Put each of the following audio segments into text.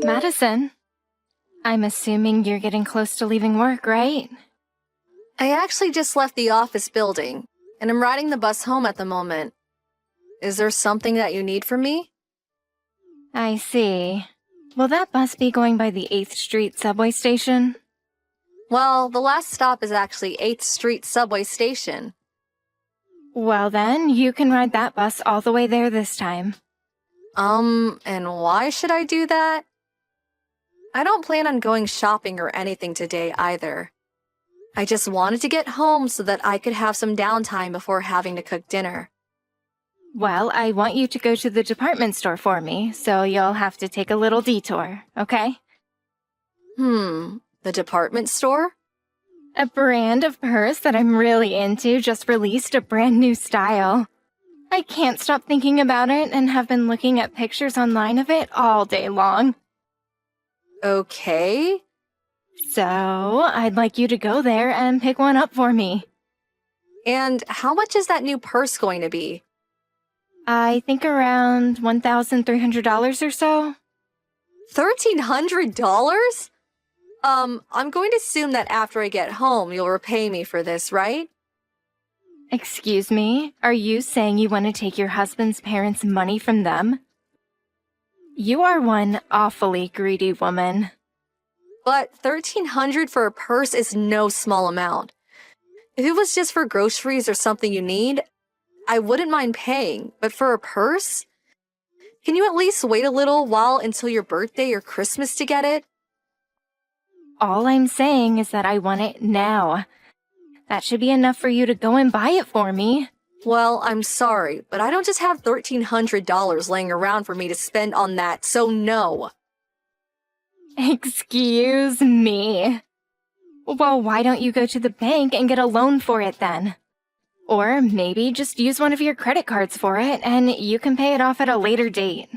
Madison, I'm assuming you're getting close to leaving work, right? I actually just left the office building, and I'm riding the bus home at the moment. Is there something that you need from me? I see. Will that bus be going by the 8th Street subway station? Well, the last stop is actually 8th Street subway station. Well then, you can ride that bus all the way there this time. And why should I do that? I don't plan on going shopping or anything today either. I just wanted to get home so that I could have some downtime before having to cook dinner. Well, I want you to go to the department store for me, so you'll have to take a little detour, okay? The department store? A brand of purse that I'm really into just released a brand new style. I can't stop thinking about it and have been looking at pictures online of it all day long. Okay. So, I'd like you to go there and pick one up for me. And how much is that new purse going to be? I think around $1,300 or so. $1,300? I'm going to assume that after I get home, you'll repay me for this, right? Excuse me, are you saying you want to take your husband's parents' money from them? You are one awfully greedy woman. But $1,300 for a purse is no small amount. If it was just for groceries or something you need, I wouldn't mind paying, but for a purse? Can you at least wait a little while until your birthday or Christmas to get it? All I'm saying is that I want it now. That should be enough for you to go and buy it for me. Well, I'm sorry, but I don't just have $1,300 laying around for me to spend on that, so no. Excuse me. Well, why don't you go to the bank and get a loan for it then? Or maybe just use one of your credit cards for it and you can pay it off at a later date.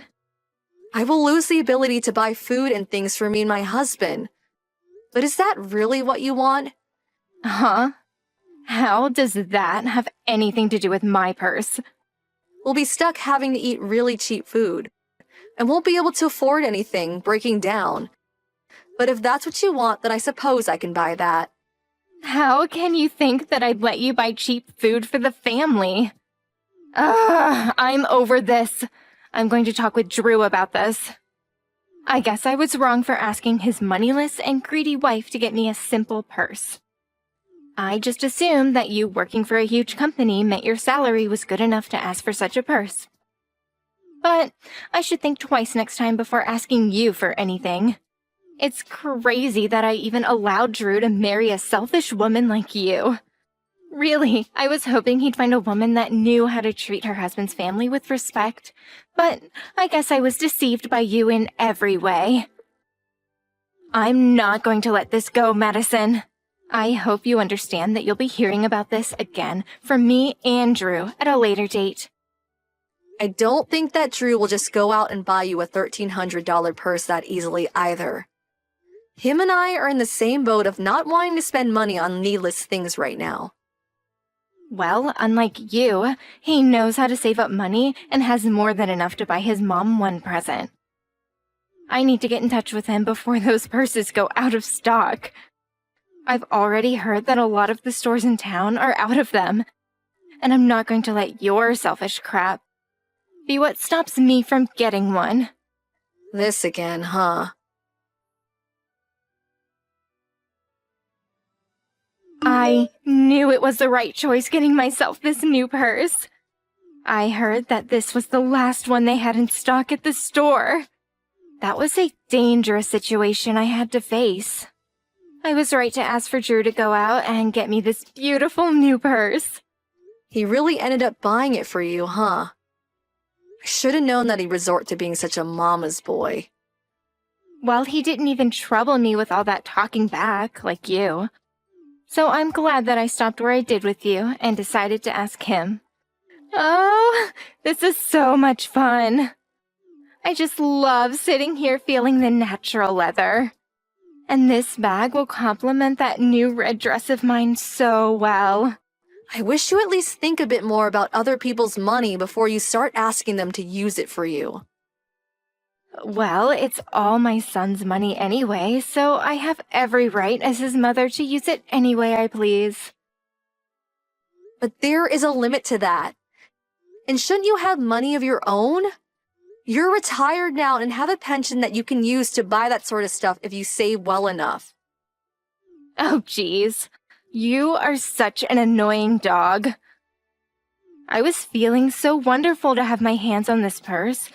I will lose the ability to buy food and things for me and my husband. But is that really what you want? Huh? How does that have anything to do with my purse? We'll be stuck having to eat really cheap food, and won't be able to afford anything breaking down. But if that's what you want, then I suppose I can buy that. How can you think that I'd let you buy cheap food for the family? Ugh, I'm over this. I'm going to talk with Drew about this. I guess I was wrong for asking his moneyless and greedy wife to get me a simple purse. I just assumed that you working for a huge company meant your salary was good enough to ask for such a purse. But I should think twice next time before asking you for anything. It's crazy that I even allowed Drew to marry a selfish woman like you. Really, I was hoping he'd find a woman that knew how to treat her husband's family with respect, but I guess I was deceived by you in every way. I'm not going to let this go, Madison. I hope you understand that you'll be hearing about this again from me and Drew at a later date. I don't think that Drew will just go out and buy you a $1,300 purse that easily either. Him and I are in the same boat of not wanting to spend money on needless things right now. Well, unlike you, he knows how to save up money and has more than enough to buy his mom one present. I need to get in touch with him before those purses go out of stock. I've already heard that a lot of the stores in town are out of them, and I'm not going to let your selfish crap be what stops me from getting one. This again, huh? I knew it was the right choice getting myself this new purse. I heard that this was the last one they had in stock at the store. That was a dangerous situation I had to face. I was right to ask for Drew to go out and get me this beautiful new purse. He really ended up buying it for you, huh? I should have known that he'd resort to being such a mama's boy. Well, he didn't even trouble me with all that talking back, like you. So I'm glad that I stopped where I did with you and decided to ask him. Oh, this is so much fun. I just love sitting here feeling the natural leather. And this bag will complement that new red dress of mine so well. I wish you at least think a bit more about other people's money before you start asking them to use it for you. Well, it's all my son's money anyway, so I have every right as his mother to use it any way I please. But there is a limit to that. And shouldn't you have money of your own? You're retired now and have a pension that you can use to buy that sort of stuff if you save well enough. Oh, geez. You are such an annoying dog. I was feeling so wonderful to have my hands on this purse,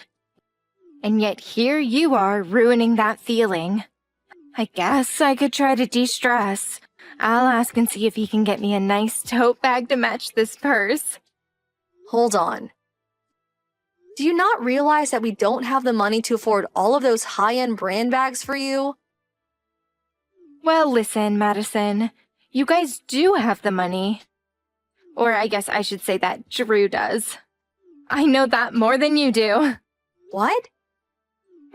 and yet here you are ruining that feeling. I guess I could try to de-stress. I'll ask and see if he can get me a nice tote bag to match this purse. Hold on. Do you not realize that we don't have the money to afford all of those high-end brand bags for you? Well, listen, Madison. You guys do have the money. Or I guess I should say that Drew does. I know that more than you do. What?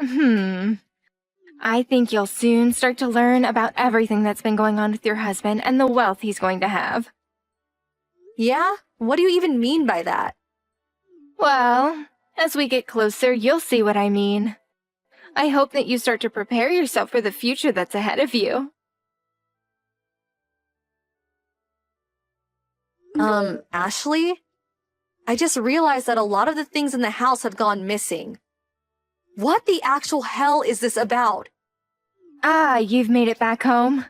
I think you'll soon start to learn about everything that's been going on with your husband and the wealth he's going to have. Yeah? What do you even mean by that? Well, as we get closer, you'll see what I mean. I hope that you start to prepare yourself for the future that's ahead of you. Ashley? I just realized that a lot of the things in the house have gone missing. What the actual hell is this about? Ah, you've made it back home?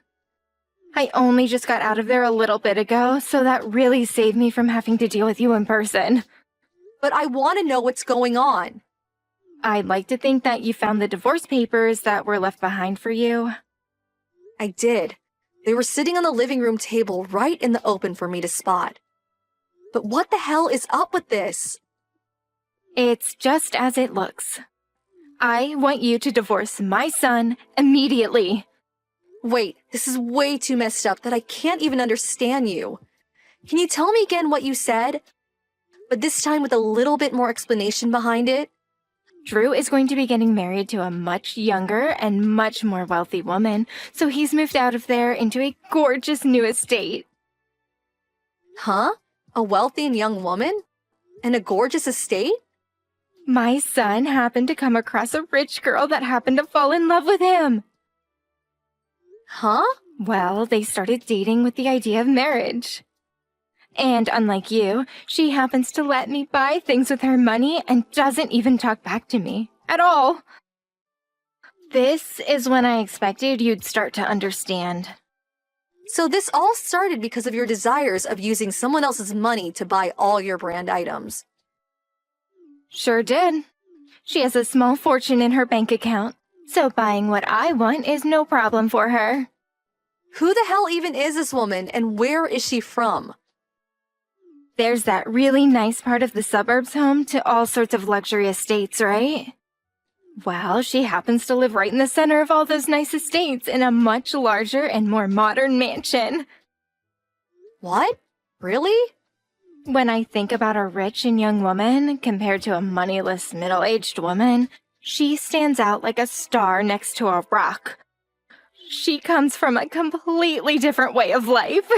I only just got out of there a little bit ago, so that really saved me from having to deal with you in person. But I want to know what's going on. I'd like to think that you found the divorce papers that were left behind for you. I did. They were sitting on the living room table right in the open for me to spot. But what the hell is up with this? It's just as it looks. I want you to divorce my son immediately. Wait, this is way too messed up that I can't even understand you. Can you tell me again what you said? But this time with a little bit more explanation behind it? Drew is going to be getting married to a much younger and much more wealthy woman, so he's moved out of there into a gorgeous new estate. Huh? A wealthy and young woman? And a gorgeous estate? My son happened to come across a rich girl that happened to fall in love with him. Huh? Well, they started dating with the idea of marriage. And unlike you, she happens to let me buy things with her money and doesn't even talk back to me at all. This is when I expected you'd start to understand. So this all started because of your desires of using someone else's money to buy all your brand items. Sure did. She has a small fortune in her bank account, so buying what I want is no problem for her. Who the hell even is this woman and where is she from? There's that really nice part of the suburbs home to all sorts of luxury estates, right? Well, she happens to live right in the center of all those nice estates in a much larger and more modern mansion. What? Really? When I think about a rich and young woman compared to a moneyless middle-aged woman, she stands out like a star next to a rock. She comes from a completely different way of life.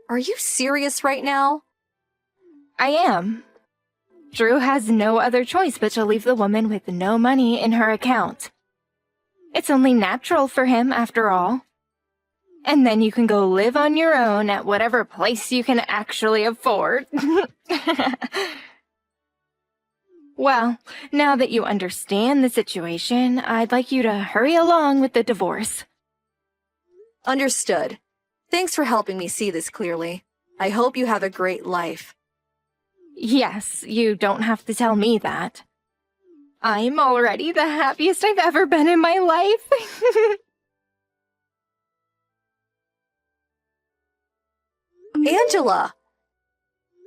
Are you serious right now? I am. Drew has no other choice but to leave the woman with no money in her account. It's only natural for him, after all. And then you can go live on your own at whatever place you can actually afford. Well, now that you understand the situation, I'd like you to hurry along with the divorce. Understood. Thanks for helping me see this clearly. I hope you have a great life. Yes, you don't have to tell me that. I'm already the happiest I've ever been in my life. Angela!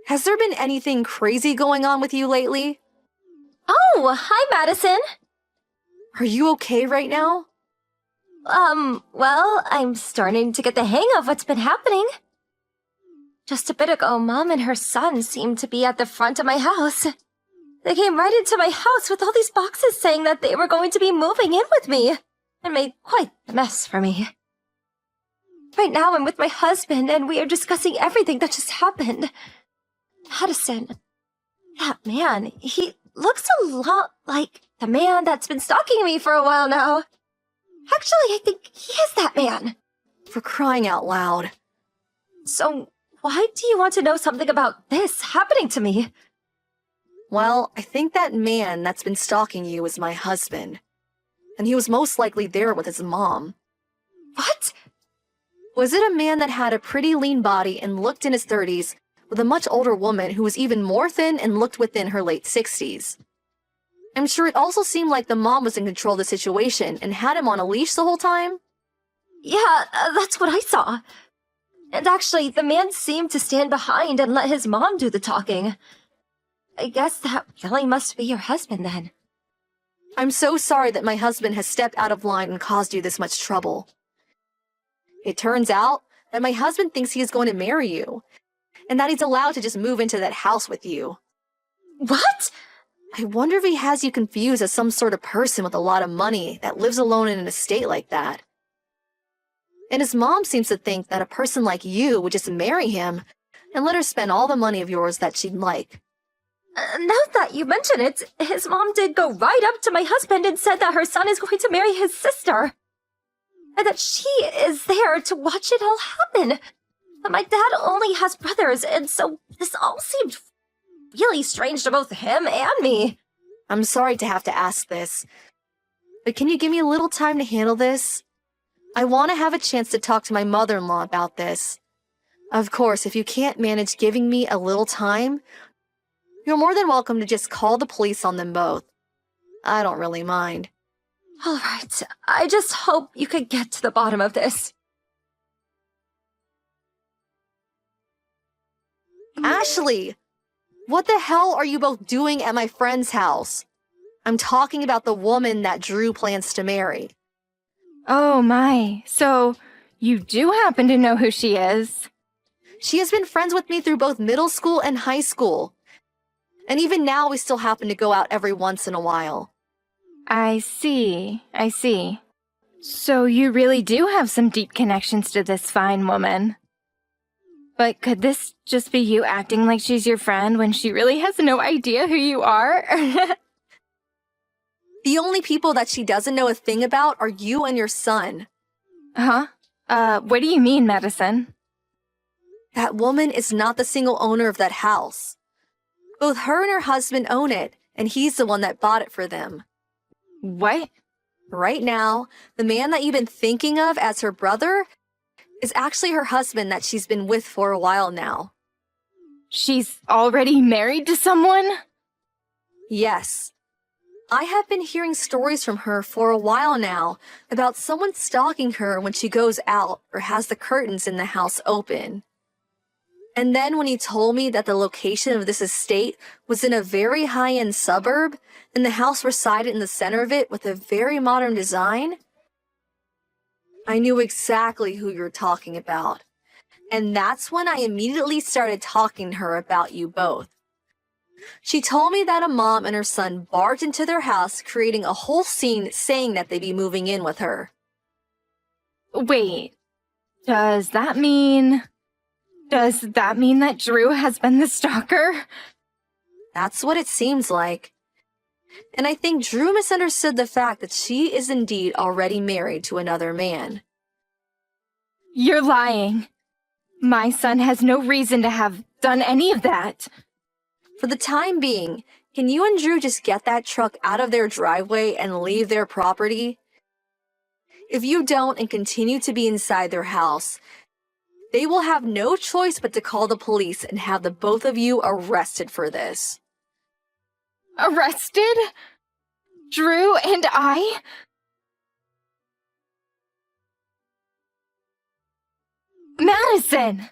Has there been anything crazy going on with you lately? Oh, hi, Madison. Are you okay right now? Well, I'm starting to get the hang of what's been happening. Just a bit ago, Mom and her son seemed to be at the front of my house. They came right into my house with all these boxes saying that they were going to be moving in with me, and made quite the mess for me. Right now, I'm with my husband, and we are discussing everything that just happened. Madison, that man, he looks a lot like The man that's been stalking me for a while now. Actually, I think he is that man. For crying out loud. So, why do you want to know something about this happening to me? Well, I think that man that's been stalking you is my husband. And he was most likely there with his mom. What? Was it a man that had a pretty lean body and looked in his 30s, with a much older woman who was even more thin and looked within her late 60s? I'm sure it also seemed like the mom was in control of the situation and had him on a leash the whole time. Yeah, that's what I saw. And actually, the man seemed to stand behind and let his mom do the talking. I guess that really must be your husband then. I'm so sorry that my husband has stepped out of line and caused you this much trouble. It turns out that my husband thinks he is going to marry you, and that he's allowed to just move into that house with you. What? I wonder if he has you confused as some sort of person with a lot of money that lives alone in an estate like that. And his mom seems to think that a person like you would just marry him and let her spend all the money of yours that she'd like. Now that you mention it, his mom did go right up to my husband and said that her son is going to marry his sister. And that she is there to watch it all happen. But my dad only has brothers, and so this all seemed really strange to both him and me. I'm sorry to have to ask this, but can you give me a little time to handle this? I want to have a chance to talk to my mother-in-law about this. Of course, if you can't manage giving me a little time, you're more than welcome to just call the police on them both. I don't really mind. All right, I just hope you could get to the bottom of this. Ashley! What the hell are you both doing at my friend's house? I'm talking about the woman that Drew plans to marry. Oh my, so you do happen to know who she is? She has been friends with me through both middle school and high school. And even now we still happen to go out every once in a while. I see. So you really do have some deep connections to this fine woman. But could this just be you acting like she's your friend when she really has no idea who you are? The only people that she doesn't know a thing about are you and your son. Huh? What do you mean, Madison? That woman is not the single owner of that house. Both her and her husband own it, and he's the one that bought it for them. What? Right now, the man that you've been thinking of as her brother is actually her husband that she's been with for a while now. She's already married to someone? Yes. I have been hearing stories from her for a while now about someone stalking her when she goes out or has the curtains in the house open. And then when he told me that the location of this estate was in a very high-end suburb and the house resided in the center of it with a very modern design, I knew exactly who you're talking about. And that's when I immediately started talking to her about you both. She told me that a mom and her son barged into their house, creating a whole scene saying that they'd be moving in with her. Wait, does that mean that Drew has been the stalker? That's what it seems like. And I think Drew misunderstood the fact that she is indeed already married to another man. You're lying. My son has no reason to have done any of that. For the time being, can you and Drew just get that truck out of their driveway and leave their property? If you don't and continue to be inside their house, they will have no choice but to call the police and have the both of you arrested for this. Arrested? Drew and I? Madison!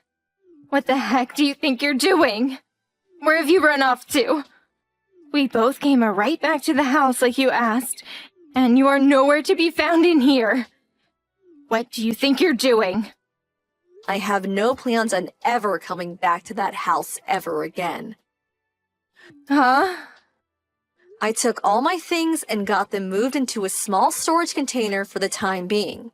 What the heck do you think you're doing? Where have you run off to? We both came right back to the house like you asked, and you are nowhere to be found in here. What do you think you're doing? I have no plans on ever coming back to that house ever again. Huh? I took all my things and got them moved into a small storage container for the time being.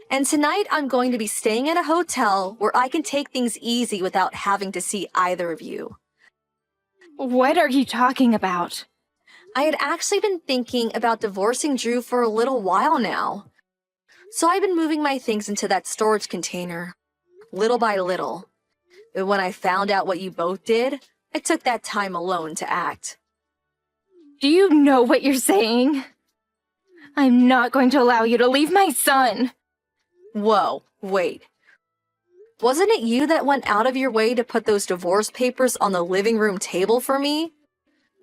And tonight I'm going to be staying at a hotel where I can take things easy without having to see either of you. What are you talking about? I had actually been thinking about divorcing Drew for a little while now. So I've been moving my things into that storage container, little by little. But when I found out what you both did, I took that time alone to act. Do you know what you're saying? I'm not going to allow you to leave my son. Whoa, wait. Wasn't it you that went out of your way to put those divorce papers on the living room table for me?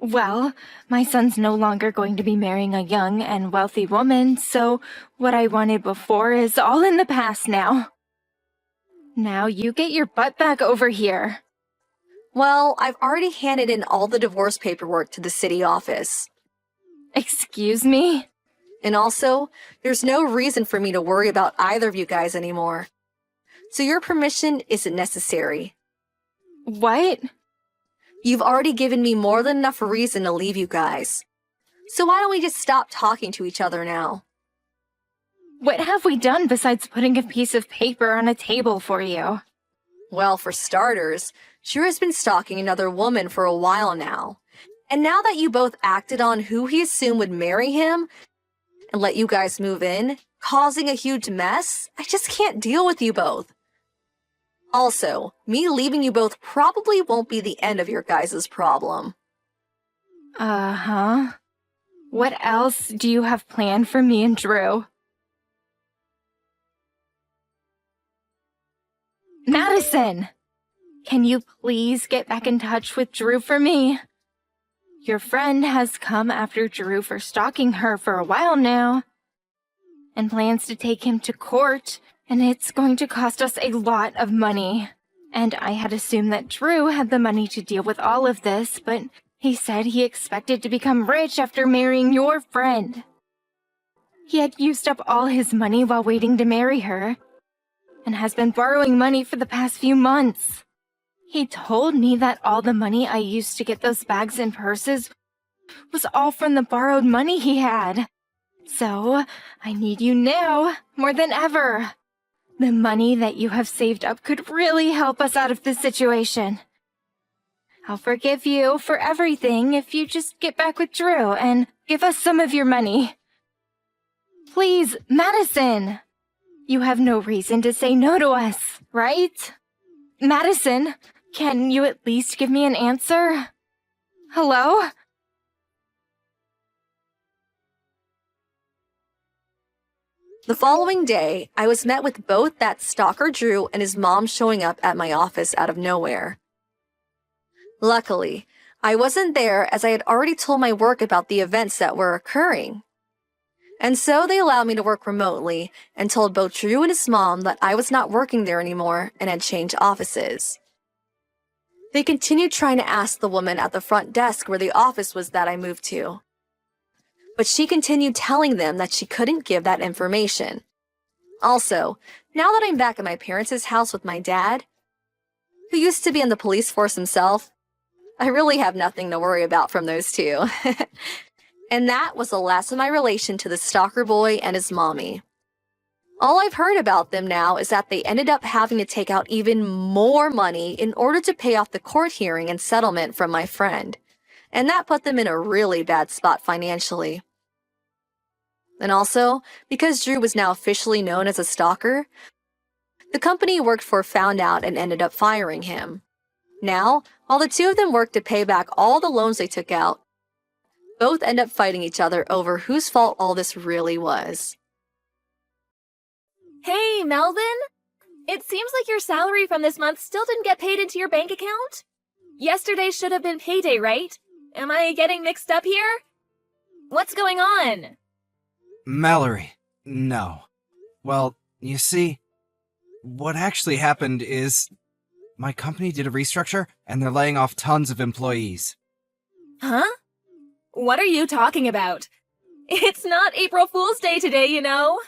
Well, my son's no longer going to be marrying a young and wealthy woman, so what I wanted before is all in the past now. Now you get your butt back over here. Well, I've already handed in all the divorce paperwork to the city office. Excuse me? And also, there's no reason for me to worry about either of you guys anymore. So your permission isn't necessary. What? You've already given me more than enough reason to leave you guys. So why don't we just stop talking to each other now? What have we done besides putting a piece of paper on a table for you? Well, for starters, Drew has been stalking another woman for a while now. And now that you both acted on who he assumed would marry him and let you guys move in, causing a huge mess, I just can't deal with you both. Also, me leaving you both probably won't be the end of your guys' problem. Uh-huh. What else do you have planned for me and Drew? Madison! Can you please get back in touch with Drew for me? Your friend has come after Drew for stalking her for a while now, and plans to take him to court, and it's going to cost us a lot of money. And I had assumed that Drew had the money to deal with all of this, but he said he expected to become rich after marrying your friend. He had used up all his money while waiting to marry her, and has been borrowing money for the past few months. He told me that all the money I used to get those bags and purses was all from the borrowed money he had. So, I need you now, more than ever. The money that you have saved up could really help us out of this situation. I'll forgive you for everything if you just get back with Drew and give us some of your money. Please, Madison! You have no reason to say no to us, right? Madison, can you at least give me an answer? Hello? The following day, I was met with both that stalker Drew and his mom showing up at my office out of nowhere. Luckily, I wasn't there as I had already told my work about the events that were occurring. And so they allowed me to work remotely and told both Drew and his mom that I was not working there anymore and had changed offices. They continued trying to ask the woman at the front desk where the office was that I moved to. But she continued telling them that she couldn't give that information. Also, now that I'm back at my parents' house with my dad, who used to be in the police force himself, I really have nothing to worry about from those two. And that was the last of my relation to the stalker boy and his mommy. All I've heard about them now is that they ended up having to take out even more money in order to pay off the court hearing and settlement from my friend. And that put them in a really bad spot financially. And also, because Drew was now officially known as a stalker, the company he worked for found out and ended up firing him. Now, while the two of them worked to pay back all the loans they took out, both end up fighting each other over whose fault all this really was. Hey, Melvin! It seems like your salary from this month still didn't get paid into your bank account? Yesterday should have been payday, right? Am I getting mixed up here? What's going on? Mallory, no. Well, you see, what actually happened is my company did a restructure and they're laying off tons of employees. Huh? What are you talking about? It's not April Fool's Day today, you know.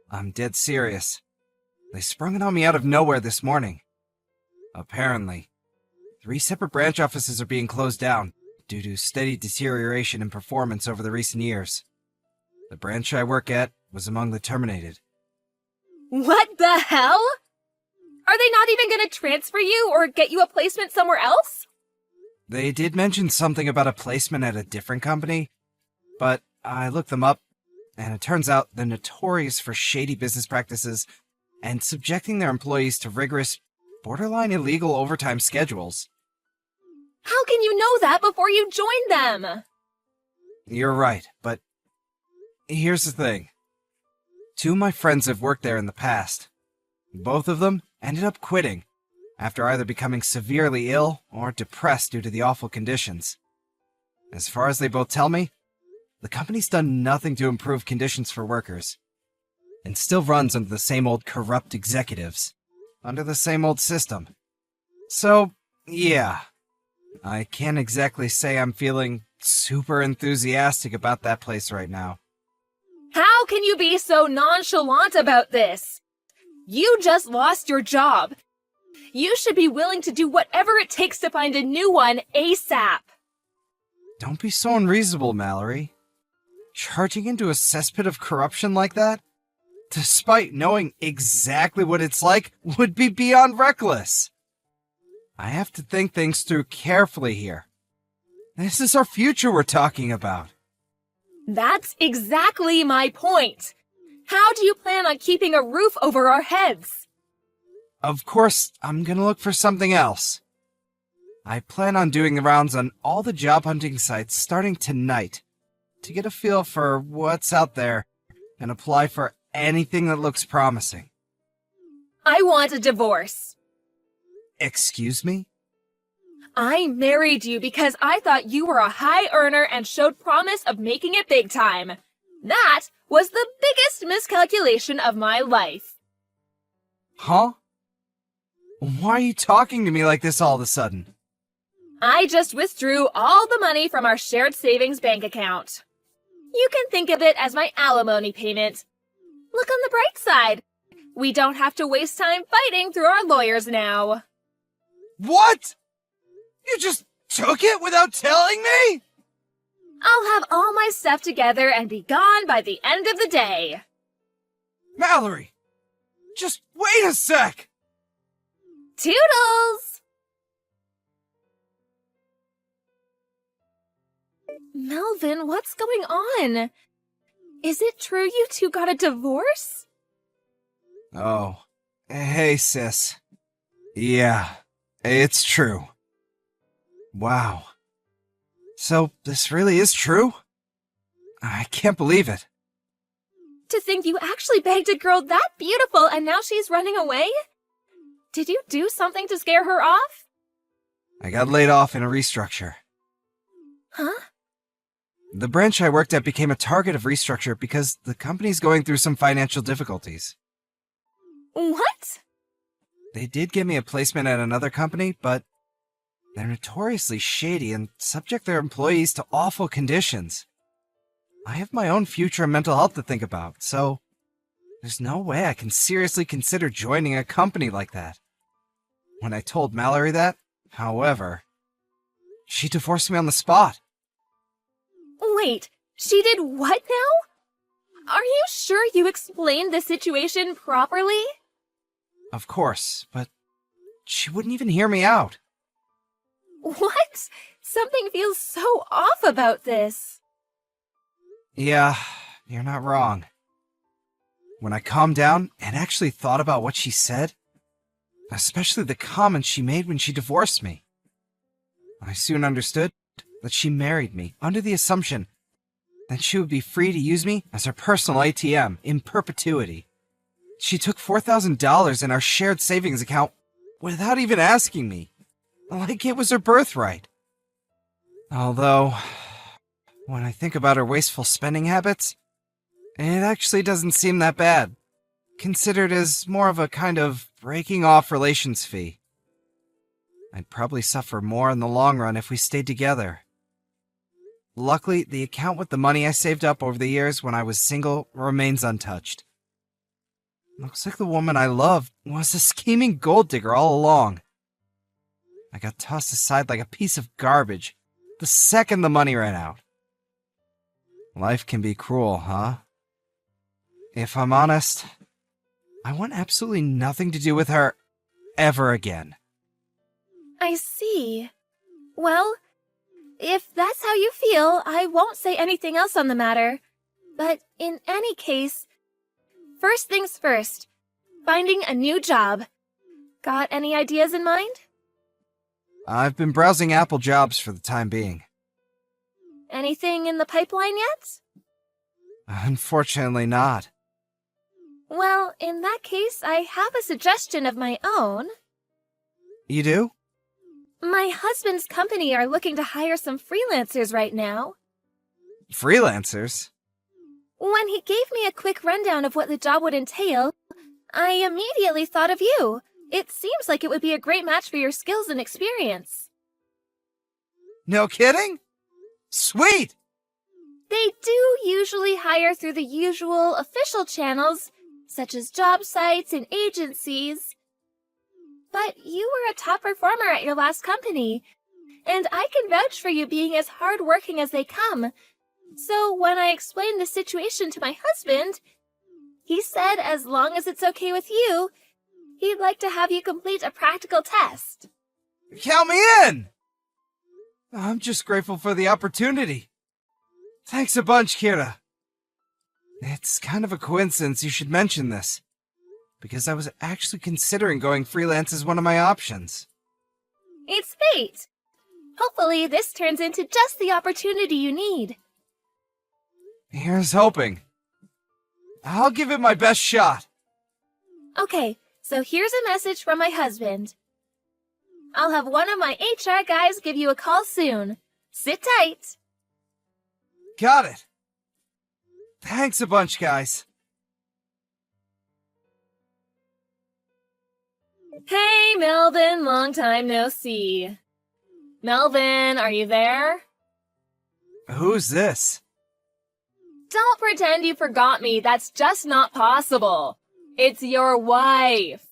I'm dead serious. They sprung it on me out of nowhere this morning. Apparently, 3 separate branch offices are being closed down due to steady deterioration in performance over the recent years. The branch I work at was among the terminated. What the hell? Are they not even gonna transfer you or get you a placement somewhere else? They did mention something about a placement at a different company, but I looked them up, and it turns out they're notorious for shady business practices and subjecting their employees to rigorous, borderline illegal overtime schedules. How can you know that before you join them? You're right, but here's the thing. 2 of my friends have worked there in the past. Both of them ended up quitting after either becoming severely ill or depressed due to the awful conditions. As far as they both tell me, the company's done nothing to improve conditions for workers, and still runs under the same old corrupt executives, under the same old system. So, yeah, I can't exactly say I'm feeling super enthusiastic about that place right now. How can you be so nonchalant about this? You just lost your job. You should be willing to do whatever it takes to find a new one ASAP. Don't be so unreasonable, Mallory. Charging into a cesspit of corruption like that, despite knowing exactly what it's like, would be beyond reckless. I have to think things through carefully here. This is our future we're talking about. That's exactly my point. How do you plan on keeping a roof over our heads? Of course, I'm gonna look for something else. I plan on doing the rounds on all the job hunting sites starting tonight to get a feel for what's out there and apply for anything that looks promising. I want a divorce. Excuse me? I married you because I thought you were a high earner and showed promise of making it big time. That was the biggest miscalculation of my life. Huh? Why are you talking to me like this all of a sudden? I just withdrew all the money from our shared savings bank account. You can think of it as my alimony payment. Look on the bright side. We don't have to waste time fighting through our lawyers now. What? You just took it without telling me? I'll have all my stuff together and be gone by the end of the day. Mallory! Just wait a sec! Toodles! Melvin, what's going on? Is it true you two got a divorce? Oh. Hey, sis. Yeah, it's true. Wow. So, this really is true? I can't believe it. To think you actually begged a girl that beautiful and now she's running away? Did you do something to scare her off? I got laid off in a restructure. Huh? The branch I worked at became a target of restructure because the company's going through some financial difficulties. What? They did give me a placement at another company, but they're notoriously shady and subject their employees to awful conditions. I have my own future and mental health to think about, so there's no way I can seriously consider joining a company like that. When I told Mallory that, however, she divorced me on the spot. Wait, she did what now? Are you sure you explained the situation properly? Of course, but she wouldn't even hear me out. What? Something feels so off about this. Yeah, you're not wrong. When I calmed down and actually thought about what she said, especially the comments she made when she divorced me, I soon understood that she married me under the assumption that she would be free to use me as her personal ATM in perpetuity. She took $4,000 in our shared savings account without even asking me, like it was her birthright. Although, when I think about her wasteful spending habits, it actually doesn't seem that bad, considered as more of a kind of breaking off relations fee. I'd probably suffer more in the long run if we stayed together. Luckily, the account with the money I saved up over the years when I was single remains untouched. Looks like the woman I loved was a scheming gold digger all along. I got tossed aside like a piece of garbage the second the money ran out. Life can be cruel, huh? If I'm honest, I want absolutely nothing to do with her ever again. I see. Well, if that's how you feel, I won't say anything else on the matter. But in any case, first things first, finding a new job. Got any ideas in mind? I've been browsing Apple jobs for the time being. Anything in the pipeline yet? Unfortunately not. Well, in that case, I have a suggestion of my own. You do? My husband's company are looking to hire some freelancers right now. Freelancers? When he gave me a quick rundown of what the job would entail, I immediately thought of you. It seems like it would be a great match for your skills and experience. No kidding? Sweet! They do usually hire through the usual official channels, such as job sites and agencies. But you were a top performer at your last company, and I can vouch for you being as hard-working as they come. So when I explained the situation to my husband, he said as long as it's okay with you, he'd like to have you complete a practical test. Count me in! I'm just grateful for the opportunity. Thanks a bunch, Kira. It's kind of a coincidence you should mention this, because I was actually considering going freelance as one of my options. It's fate. Hopefully this turns into just the opportunity you need. Here's hoping. I'll give it my best shot. Okay, so here's a message from my husband. I'll have one of my HR guys give you a call soon. Sit tight. Got it. Thanks a bunch, guys. Hey, Melvin, long time no see. Melvin, are you there? Who's this? Don't pretend you forgot me. That's just not possible. It's your wife.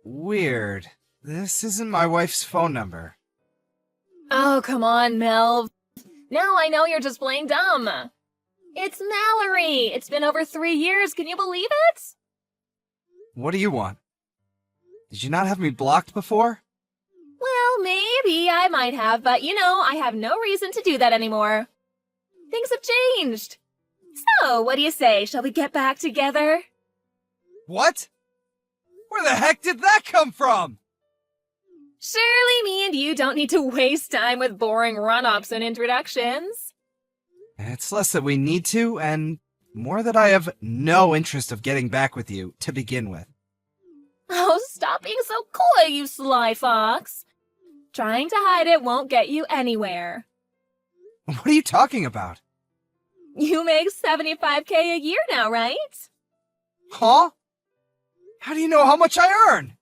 Weird. This isn't my wife's phone number. Oh, come on, Melv. Now I know you're just plain dumb. It's Mallory. It's been over 3 years. Can you believe it? What do you want? Did you not have me blocked before? Well, maybe I might have, but I have no reason to do that anymore. Things have changed. So, what do you say? Shall we get back together? What? Where the heck did that come from? Surely me and you don't need to waste time with boring run-ups and introductions. It's less that we need to, and more that I have no interest of getting back with you to begin with. Oh, stop being so coy, you sly fox. Trying to hide it won't get you anywhere. What are you talking about? You make $75K a year now, right? Huh? How do you know how much I earn?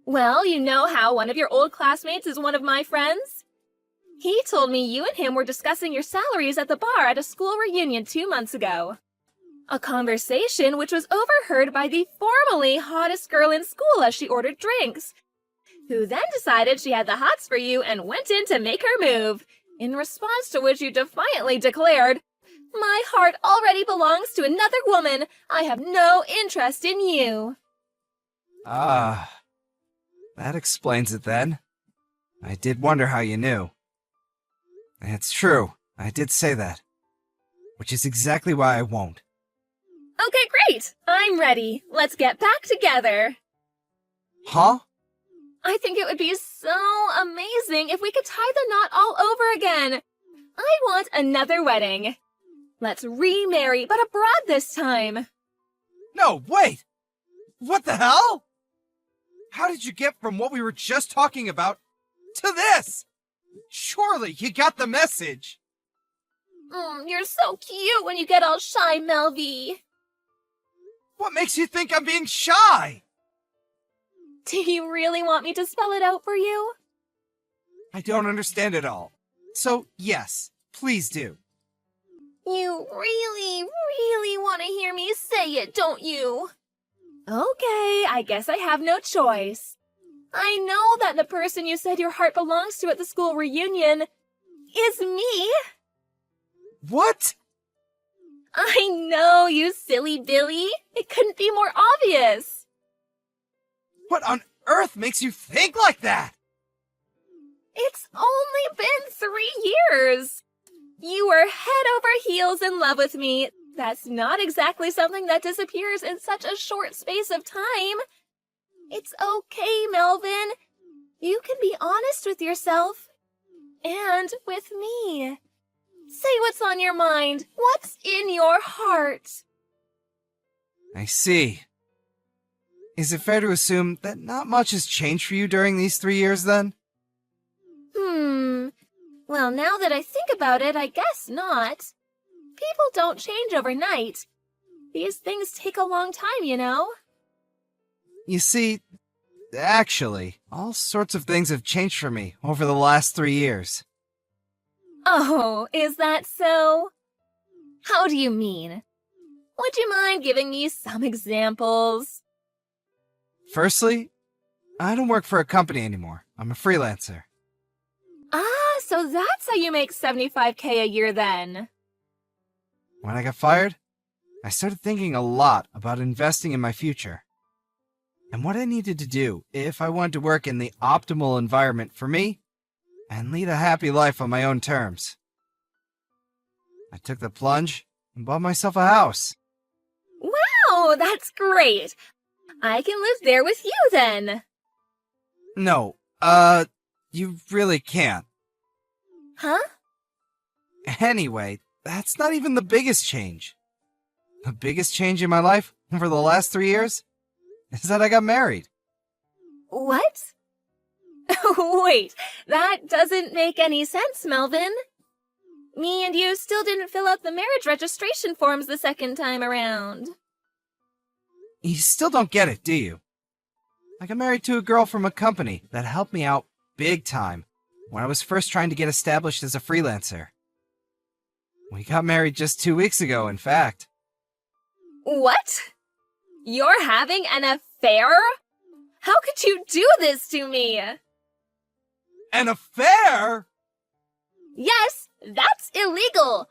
Well, you know how one of your old classmates is one of my friends? He told me you and him were discussing your salaries at the bar at a school reunion 2 months ago. A conversation which was overheard by the formerly hottest girl in school as she ordered drinks, who then decided she had the hots for you and went in to make her move, in response to which you defiantly declared, "My heart already belongs to another woman. I have no interest in you." That explains it then. I did wonder how you knew. It's true, I did say that. Which is exactly why I won't. Okay, great. I'm ready. Let's get back together. Huh? I think it would be so amazing if we could tie the knot all over again. I want another wedding. Let's remarry, but abroad this time. No, wait! What the hell? How did you get from what we were just talking about to this? Surely you got the message. You're so cute when you get all shy, Melvy. What makes you think I'm being shy? Do you really want me to spell it out for you? I don't understand it all. So, yes, please do. You really, really want to hear me say it, don't you? Okay, I guess I have no choice. I know that the person you said your heart belongs to at the school reunion is me. What? I know, you silly Billy. It couldn't be more obvious. What on earth makes you think like that? It's only been 3 years. You were head over heels in love with me. That's not exactly something that disappears in such a short space of time. It's okay, Melvin. You can be honest with yourself. And with me. Say what's on your mind. What's in your heart? I see. Is it fair to assume that not much has changed for you during these 3 years, then? Well, now that I think about it, I guess not. People don't change overnight. These things take a long time, you know? You see, actually, all sorts of things have changed for me over the last 3 years. Oh, is that so? How do you mean? Would you mind giving me some examples? Firstly, I don't work for a company anymore. I'm a freelancer. So that's how you make $75K a year then. When I got fired, I started thinking a lot about investing in my future and what I needed to do if I wanted to work in the optimal environment for me and lead a happy life on my own terms. I took the plunge and bought myself a house. Wow, that's great. I can live there with you then. No, you really can't. Huh? Anyway, that's not even the biggest change. The biggest change in my life over the last 3 years is that I got married. What? Wait, that doesn't make any sense, Melvin. Me and you still didn't fill out the marriage registration forms the second time around. You still don't get it, do you? I got married to a girl from a company that helped me out big time when I was first trying to get established as a freelancer. We got married just 2 weeks ago, in fact. What? You're having an affair? How could you do this to me? An affair? Yes, that's illegal.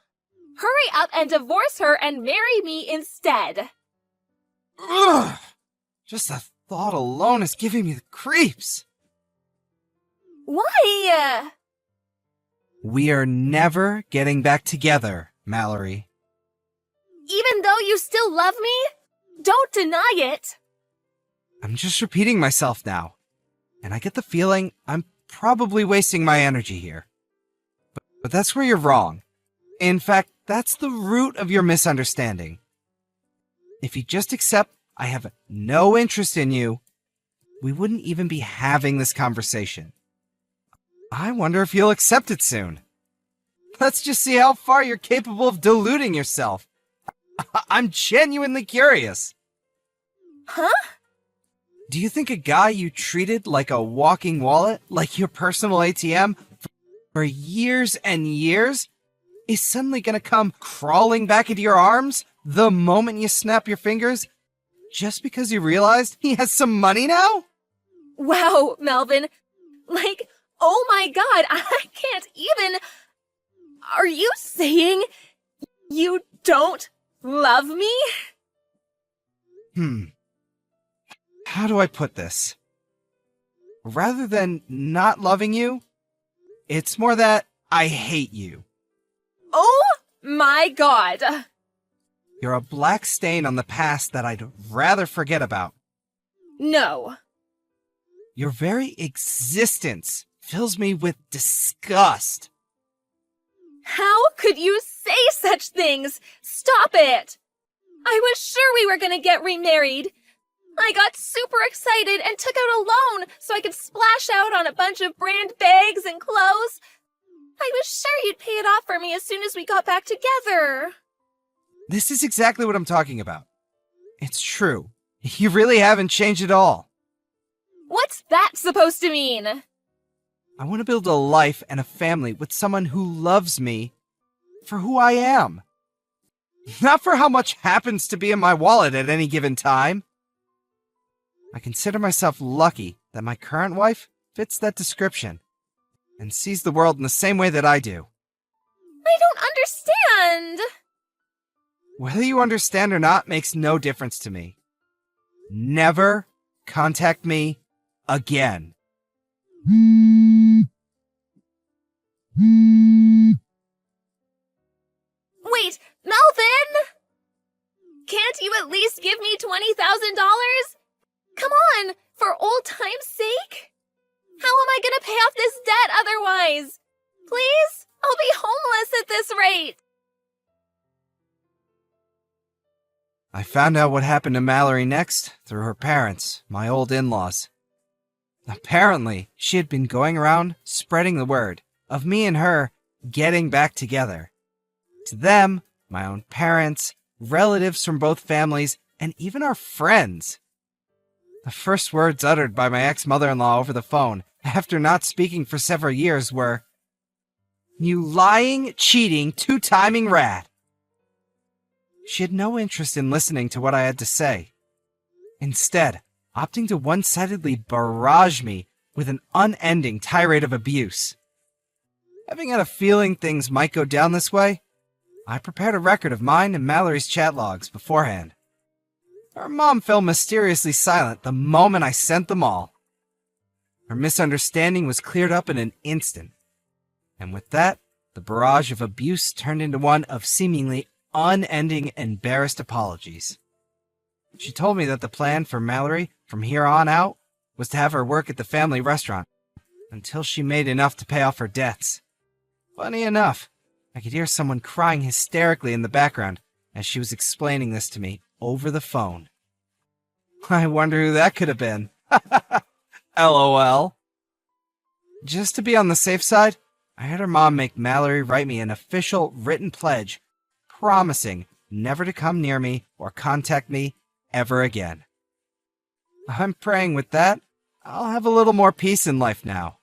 Hurry up and divorce her and marry me instead. Ugh! Just the thought alone is giving me the creeps. Why? We are never getting back together, Mallory. Even though you still love me? Don't deny it. I'm just repeating myself now, and I get the feeling I'm probably wasting my energy here. But that's where you're wrong. In fact, that's the root of your misunderstanding. If you just accept I have no interest in you, we wouldn't even be having this conversation. I wonder if you'll accept it soon. Let's just see how far you're capable of deluding yourself. I'm genuinely curious. Huh? Do you think a guy you treated like a walking wallet, like your personal ATM, for years and years, is suddenly gonna come crawling back into your arms the moment you snap your fingers, just because you realized he has some money now? Wow, Melvin. Like, oh my god, I can't even... Are you saying you don't love me? How do I put this? Rather than not loving you, it's more that I hate you. Oh my god. You're a black stain on the past that I'd rather forget about. No. Your very existence fills me with disgust. How could you say such things? Stop it! I was sure we were gonna get remarried. I got super excited and took out a loan so I could splash out on a bunch of brand bags and clothes. I was sure you'd pay it off for me as soon as we got back together. This is exactly what I'm talking about. It's true. You really haven't changed at all. What's that supposed to mean? I want to build a life and a family with someone who loves me for who I am. Not for how much happens to be in my wallet at any given time. I consider myself lucky that my current wife fits that description and sees the world in the same way that I do. I don't understand. Whether you understand or not makes no difference to me. Never contact me again. Wait, Melvin! Can't you at least give me $20,000? Come on, for old time's sake? How am I gonna pay off this debt otherwise? Please? I'll be homeless at this rate. I found out what happened to Mallory next through her parents, my old in-laws. Apparently, she had been going around spreading the word of me and her getting back together. To them, my own parents, relatives from both families, and even our friends. The first words uttered by my ex-mother-in-law over the phone, after not speaking for several years, were, "You lying, cheating, two-timing rat." She had no interest in listening to what I had to say. Instead, opting to one-sidedly barrage me with an unending tirade of abuse. Having had a feeling things might go down this way, I prepared a record of mine and Mallory's chat logs beforehand. Her mom fell mysteriously silent the moment I sent them all. Her misunderstanding was cleared up in an instant. And with that, the barrage of abuse turned into one of seemingly unending embarrassed apologies. She told me that the plan for Mallory from here on out was to have her work at the family restaurant until she made enough to pay off her debts. Funny enough, I could hear someone crying hysterically in the background as she was explaining this to me over the phone. I wonder who that could have been. LOL. Just to be on the safe side, I had her mom make Mallory write me an official written pledge promising never to come near me or contact me ever again. I'm praying with that, I'll have a little more peace in life now.